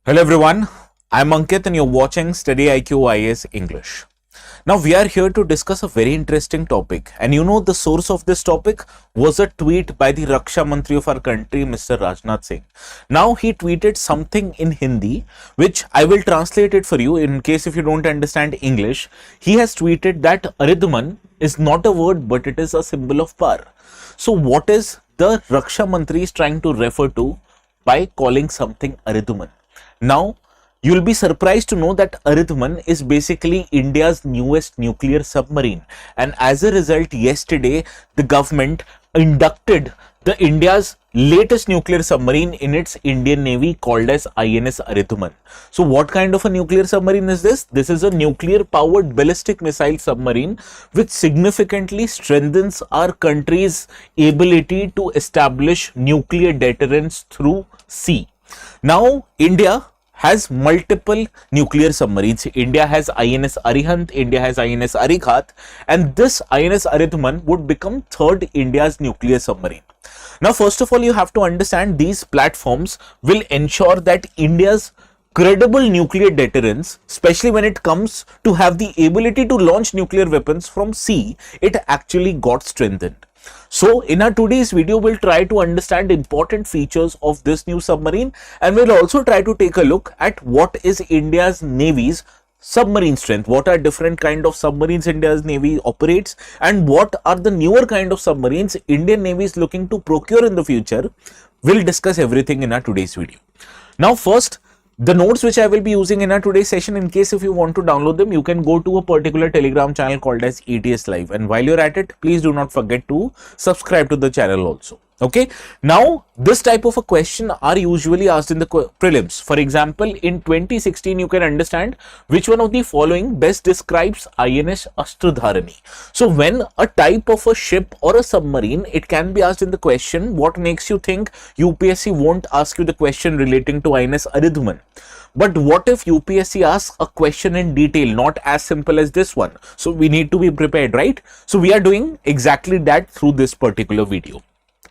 Hello everyone, I'm Ankit and you're watching StudyIQ IS English. Now we are here to discuss a very interesting topic, and you know the source of this topic was a tweet by the Raksha Mantri of our country, Mr. Rajnath Singh. Now he tweeted something in Hindi, which I will translate it for you in case if you don't understand English. He has tweeted that Aridaman is not a word but it is a symbol of power. So what is the Raksha Mantri is trying to refer to by calling something Aridaman? Now, you'll be surprised to know that Aridaman is basically India's newest nuclear submarine, and as a result, yesterday the government inducted the India's latest nuclear submarine in its Indian Navy called as INS Aridaman. So what kind of a nuclear submarine is this? This is a nuclear powered ballistic missile submarine which significantly strengthens our country's ability to establish nuclear deterrence through sea. Now, India has multiple nuclear submarines. India has INS Arihant, India has INS Arighat, and this INS Aridaman would become third India's nuclear submarine. Now, first of all, you have to understand these platforms will ensure that India's credible nuclear deterrence, especially when it comes to have the ability to launch nuclear weapons from sea, it actually got strengthened. So in our today's video, we'll try to understand important features of this new submarine, and we'll also try to take a look at what is India's Navy's submarine strength, what are different kind of submarines India's Navy operates, and what are the newer kind of submarines Indian Navy is looking to procure in the future. We'll discuss everything in our today's video. Now first, the notes which I will be using in our today's session, in case if you want to download them, you can go to a particular Telegram channel called as ETS Live. And while you're at it, please do not forget to subscribe to the channel also. Okay. Now, this type of a question are usually asked in the prelims. For example, in 2016, you can understand which one of the following best describes INS Astradharani. So, when a type of a ship or a submarine, it can be asked in the question, what makes you think UPSC won't ask you the question relating to INS Aridaman? But what if UPSC asks a question in detail, not as simple as this one? So, we need to be prepared, right? So, we are doing exactly that through this particular video.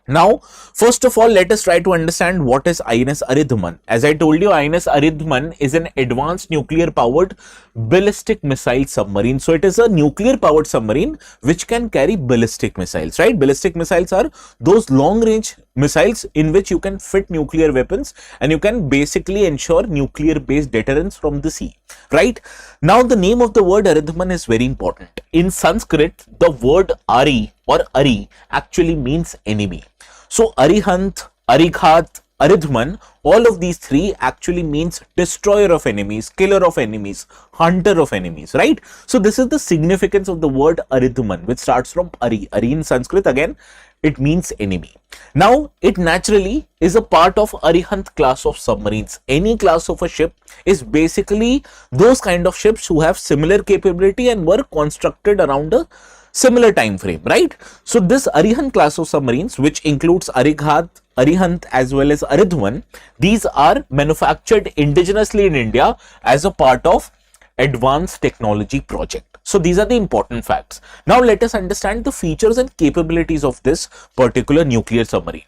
Now, first of all, let us try to understand what is INS Aridaman. As I told you, INS Aridaman is an advanced nuclear powered ballistic missile submarine. So, it is a nuclear powered submarine which can carry ballistic missiles, right? Ballistic missiles are those long range missiles in which you can fit nuclear weapons and you can basically ensure nuclear based deterrence from the sea, right? Now, the name of the word Aridaman is very important. In Sanskrit, the word Ari or Ari actually means enemy. So Arihant, Arighat, Aridaman, all of these three actually means destroyer of enemies, killer of enemies, hunter of enemies, right? So this is the significance of the word Aridaman, which starts from Ari. Ari in Sanskrit, again, it means enemy. Now, it naturally is a part of Arihant class of submarines. Any class of a ship is basically those kind of ships who have similar capability and were constructed around a similar time frame, right? So this Arihant class of submarines, which includes Arighat, Arihant as well as Aridaman, these are manufactured indigenously in India as a part of advanced technology project. So these are the important facts. Now let us understand the features and capabilities of this particular nuclear submarine.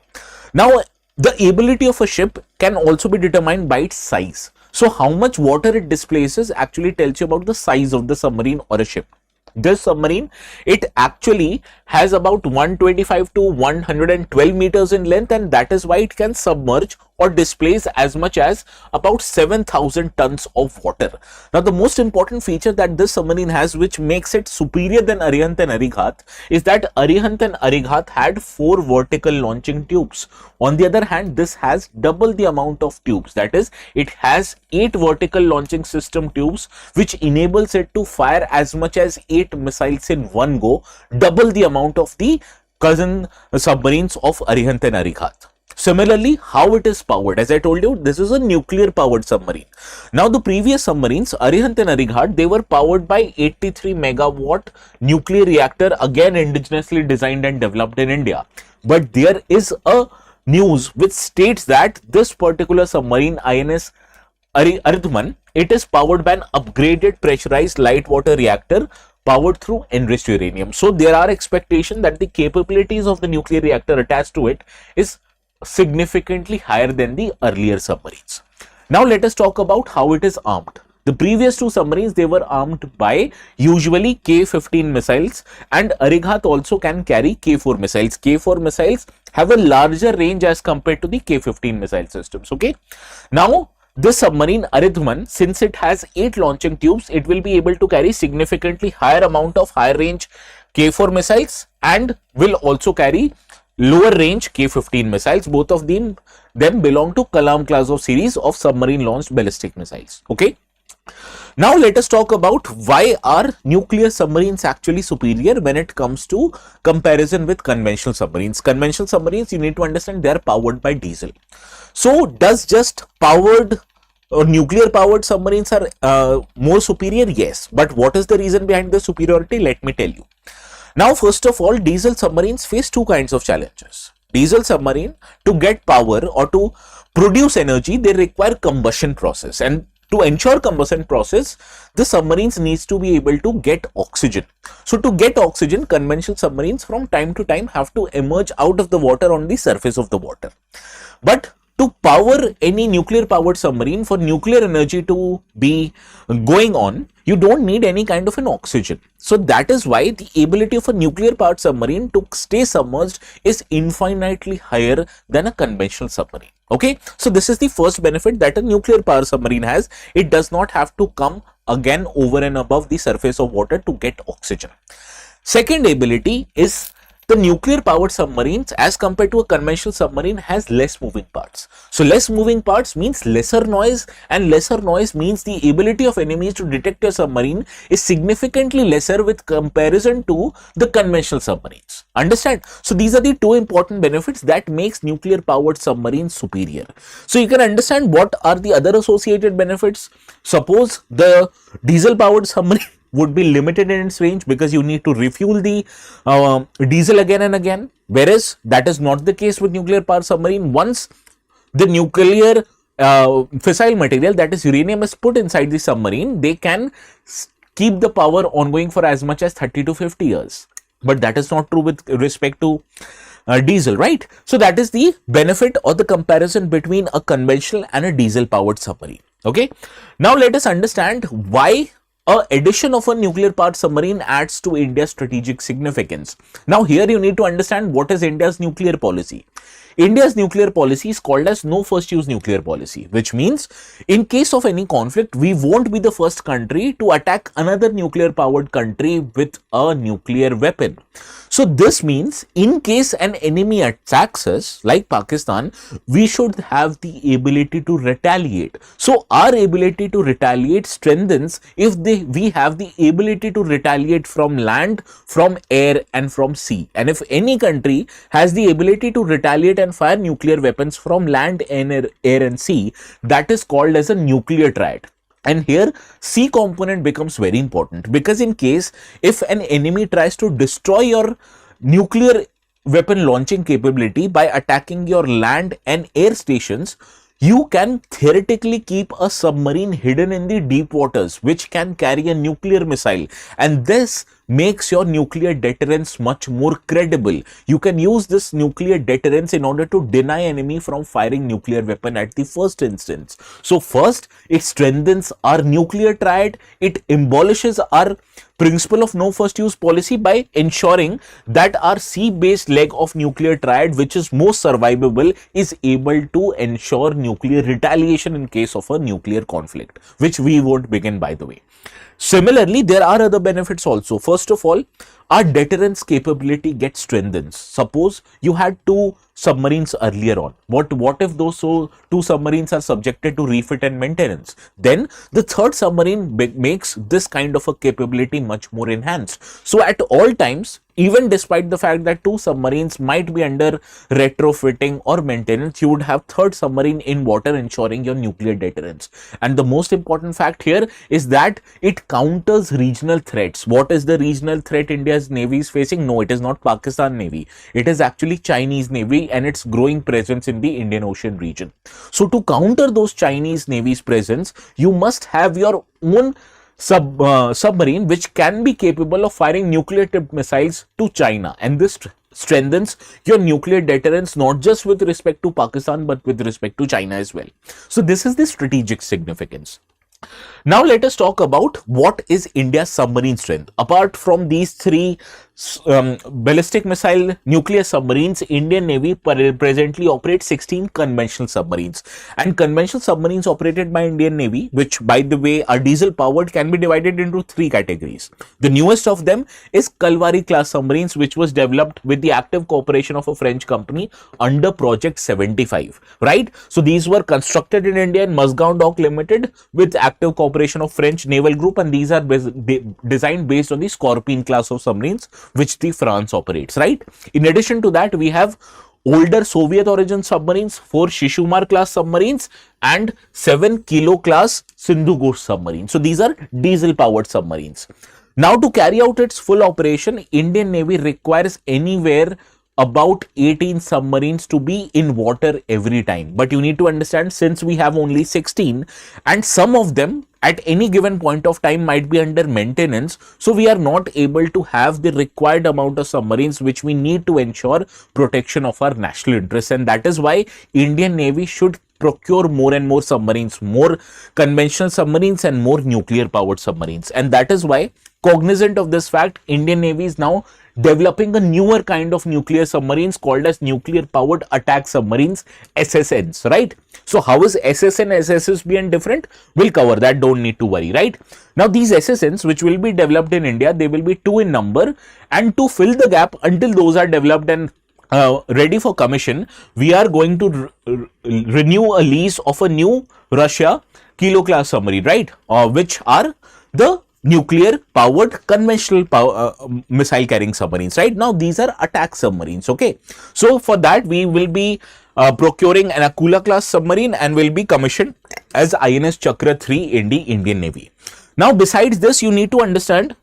Now the ability of a ship can also be determined by its size. So how much water it displaces actually tells you about the size of the submarine or a ship. This submarine, it actually has about 125 to 112 meters in length, and that is why it can submerge or displace as much as about 7,000 tons of water. Now, the most important feature that this submarine has, which makes it superior than Arihant and Arighat, is that Arihant and Arighat had 4 vertical launching tubes. On the other hand, this has double the amount of tubes. That is, it has 8 vertical launching system tubes, which enables it to fire as much as 8 missiles in one go, double the amount of the cousin submarines of Arihant and Arighat. Similarly, how it is powered, as I told you, this is a nuclear powered submarine. Now, the previous submarines, Arihant and Arighat, they were powered by 83 megawatt nuclear reactor, again indigenously designed and developed in India. But there is a news which states that this particular submarine, INS Aridaman, it is powered by an upgraded pressurized light water reactor powered through enriched uranium. So there are expectations that the capabilities of the nuclear reactor attached to it is significantly higher than the earlier submarines. Now let us talk about how it is armed. The previous two submarines, they were armed by usually K-15 missiles, and Arighat also can carry K-4 missiles. K-4 missiles have a larger range as compared to the K-15 missile systems. Okay. Now, this submarine Aridaman, since it has 8 launching tubes, it will be able to carry significantly higher amount of high range K-4 missiles and will also carry lower range K-15 missiles. Both of them belong to Kalam class of series of submarine launched ballistic missiles. Okay. Now let us talk about why are nuclear submarines actually superior when it comes to comparison with conventional submarines. Conventional submarines, you need to understand, they are powered by diesel. So does just powered or nuclear powered submarines are more superior? Yes. But what is the reason behind the superiority? Let me tell you. Now, first of all, diesel submarines face two kinds of challenges. Diesel submarine, to get power or to produce energy, they require combustion process, and to ensure combustion process, the submarines needs to be able to get oxygen. So to get oxygen, conventional submarines from time to time have to emerge out of the water on the surface of the water. But to power any nuclear powered submarine, for nuclear energy to be going on, you don't need any kind of an oxygen. So that is why the ability of a nuclear powered submarine to stay submerged is infinitely higher than a conventional submarine. Okay, so this is the first benefit that a nuclear power submarine has. It does not have to come again over and above the surface of water to get oxygen. Second ability is the nuclear powered submarines as compared to a conventional submarine has less moving parts. So less moving parts means lesser noise, and lesser noise means the ability of enemies to detect your submarine is significantly lesser with comparison to the conventional submarines. Understand? So these are the two important benefits that makes nuclear powered submarines superior. So you can understand what are the other associated benefits. Suppose the diesel powered submarine would be limited in its range because you need to refuel the diesel again and again, whereas that is not the case with nuclear power submarine. Once the nuclear fissile material, that is uranium, is put inside the submarine, they can keep the power ongoing for as much as 30 to 50 years. But that is not true with respect to diesel, right? So that is the benefit or the comparison between a conventional and a diesel powered submarine. Okay. Now let us understand why addition of a nuclear powered submarine adds to India's strategic significance. Now here you need to understand what is India's nuclear policy. India's nuclear policy is called as no first use nuclear policy, which means in case of any conflict, we won't be the first country to attack another nuclear powered country with a nuclear weapon. So this means in case an enemy attacks us like Pakistan, we should have the ability to retaliate. So our ability to retaliate strengthens if we have the ability to retaliate from land, from air and from sea. And if any country has the ability to retaliate and fire nuclear weapons from land, air and sea, that is called as a nuclear triad. And here C component becomes very important, because in case if an enemy tries to destroy your nuclear weapon launching capability by attacking your land and air stations, you can theoretically keep a submarine hidden in the deep waters which can carry a nuclear missile, and this makes your nuclear deterrence much more credible. You can use this nuclear deterrence in order to deny enemy from firing nuclear weapon at the first instance. So first, it strengthens our nuclear triad, it abolishes our principle of no first use policy by ensuring that our sea based leg of nuclear triad, which is most survivable, is able to ensure nuclear retaliation in case of a nuclear conflict, which we won't begin, by the way. Similarly, there are other benefits also. First of all, our deterrence capability gets strengthened. Suppose you had two submarines earlier on. What if those two submarines are subjected to refit and maintenance? Then the third submarine makes this kind of a capability much more enhanced. So at all times, even despite the fact that two submarines might be under retrofitting or maintenance, you would have third submarine in water ensuring your nuclear deterrence. And the most important fact here is that it counters regional threats. What is the regional threat India's Navy is facing? No, it is not Pakistan Navy. It is actually Chinese Navy and its growing presence in the Indian Ocean region. So to counter those Chinese Navy's presence, you must have your own submarine which can be capable of firing nuclear tipped missiles to China, and this strengthens your nuclear deterrence, not just with respect to Pakistan, but with respect to China as well. So this is the strategic significance. Now let us talk about what is India's submarine strength. Apart from these three ballistic missile nuclear submarines, Indian Navy presently operates 16 conventional submarines. And conventional submarines operated by Indian Navy, which by the way are diesel powered, can be divided into three categories. The newest of them is Kalvari class submarines, which was developed with the active cooperation of a French company under Project 75, right? So these were constructed in India in Margdarshan Dock Limited with active cooperation of French naval group, and these are designed based on the Scorpion class of submarines which the France operates, right? In addition to that, we have older Soviet origin submarines, 4 Shishumar class submarines and 7 Kilo class Sindhu Ghosh submarines. So these are diesel powered submarines. Now to carry out its full operation, Indian Navy requires anywhere about 18 submarines to be in water every time. But you need to understand, since we have only 16 and some of them at any given point of time might be under maintenance, so we are not able to have the required amount of submarines which we need to ensure protection of our national interests. And that is why Indian Navy should procure more and more submarines, more conventional submarines and more nuclear powered submarines. And that is why, cognizant of this fact, Indian Navy is now developing a newer kind of nuclear submarines called as nuclear powered attack submarines, SSNs, right? So how is SSN as SSBN different? We'll cover that, don't need to worry, right? Now these SSNs which will be developed in India, they will be 2 in number, and to fill the gap until those are developed and ready for commission, we are going to renew a lease of a new Russia Kilo class submarine, right? Which are the nuclear powered conventional missile carrying submarines, right? Now these are attack submarines, okay? So for that we will be procuring an Akula class submarine and will be commissioned as INS Chakra 3 in the Indian Navy. Now besides this, you need to understand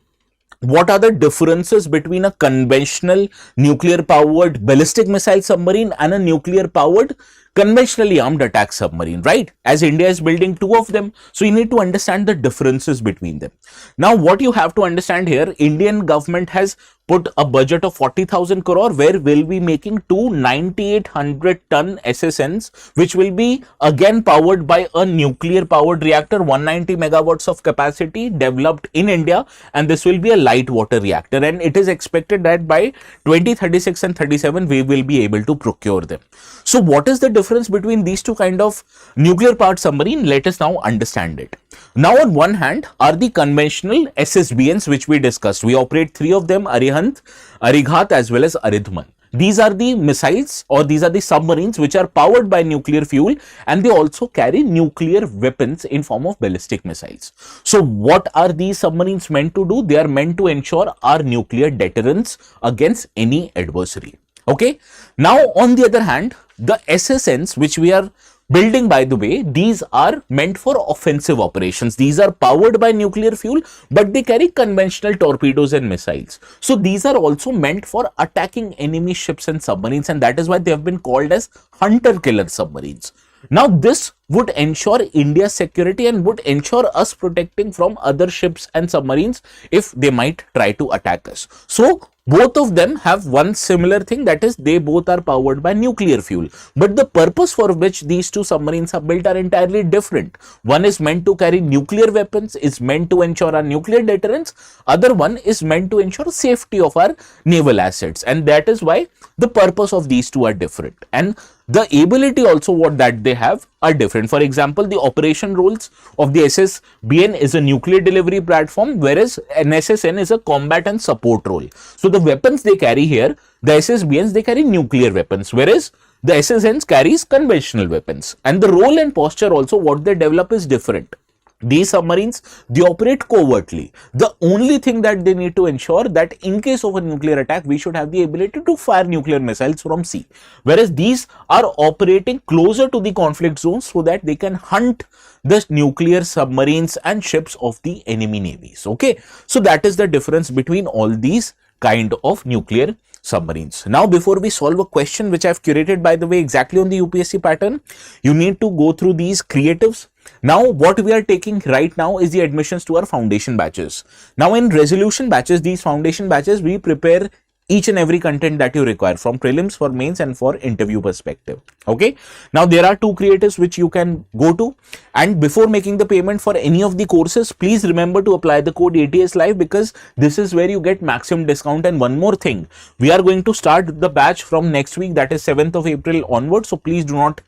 what are the differences between a conventional nuclear powered ballistic missile submarine and a nuclear powered conventionally armed attack submarine, right? As India is building 2 of them, so you need to understand the differences between them. Now what you have to understand here, Indian government has put a budget of 40,000 crore where we'll be making 2 9,800 ton SSNs, which will be again powered by a nuclear powered reactor, 190 megawatts of capacity, developed in India, and this will be a light water reactor, and it is expected that by 2036 and 37 we will be able to procure them. So what is the difference between these two kind of nuclear powered submarine? Let us now understand it. Now on one hand are the conventional SSBNs which we discussed. We operate 3 of them, Arihant, Arighat as well as Aridman. These are the missiles, or these are the submarines which are powered by nuclear fuel, and they also carry nuclear weapons in form of ballistic missiles. So what are these submarines meant to do? They are meant to ensure our nuclear deterrence against any adversary. Okay. Now on the other hand, the SSNs which we are building, by the way, these are meant for offensive operations. These are powered by nuclear fuel, but they carry conventional torpedoes and missiles. So these are also meant for attacking enemy ships and submarines, and that is why they have been called as hunter-killer submarines. Now this would ensure India's security and would ensure us protecting from other ships and submarines if they might try to attack us. So both of them have one similar thing, that is they both are powered by nuclear fuel, but the purpose for which these two submarines are built are entirely different. One is meant to carry nuclear weapons, is meant to ensure our nuclear deterrence. Other one is meant to ensure safety of our naval assets, and that is why the purpose of these two are different, and the ability also what that they have are different. For example, the operation roles of the SSBN is a nuclear delivery platform, whereas an SSN is a combat and support role. So the weapons they carry here, the SSBNs, they carry nuclear weapons, whereas the SSNs carries conventional weapons, and the role and posture also what they develop is different. These submarines, they operate covertly. The only thing that they need to ensure that in case of a nuclear attack, we should have the ability to fire nuclear missiles from sea. Whereas these are operating closer to the conflict zones so that they can hunt the nuclear submarines and ships of the enemy navies. Okay, so that is the difference between all these kind of nuclear submarines. Now, before we solve a question which I have curated, by the way, exactly on the UPSC pattern, you need to go through these creatives. Now, what we are taking right now is the admissions to our foundation batches. Now, in resolution batches, these foundation batches, we prepare each and every content that you require from prelims, for mains, and for interview perspective. Okay, now there are two creators which you can go to, and before making the payment for any of the courses, please remember to apply the code ATS live, because this is where you get maximum discount. And one more thing, we are going to start the batch from next week, that is 7th of April onwards. So please do not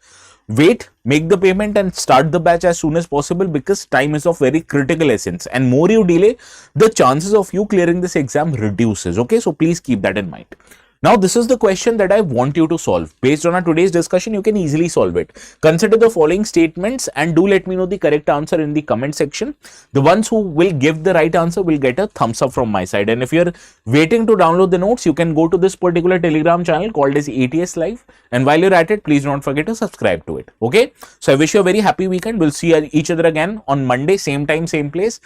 wait, make the payment and start the batch as soon as possible, because time is of very critical essence, and more you delay, the chances of you clearing this exam reduces. Okay, so please keep that in mind. Now, this is the question that I want you to solve. Based on our today's discussion, you can easily solve it. Consider the following statements and do let me know the correct answer in the comment section. The ones who will give the right answer will get a thumbs up from my side. And if you're waiting to download the notes, you can go to this particular Telegram channel called as ATS Live. And while you're at it, please don't forget to subscribe to it. Okay. So I wish you a very happy weekend. We'll see each other again on Monday, same time, same place.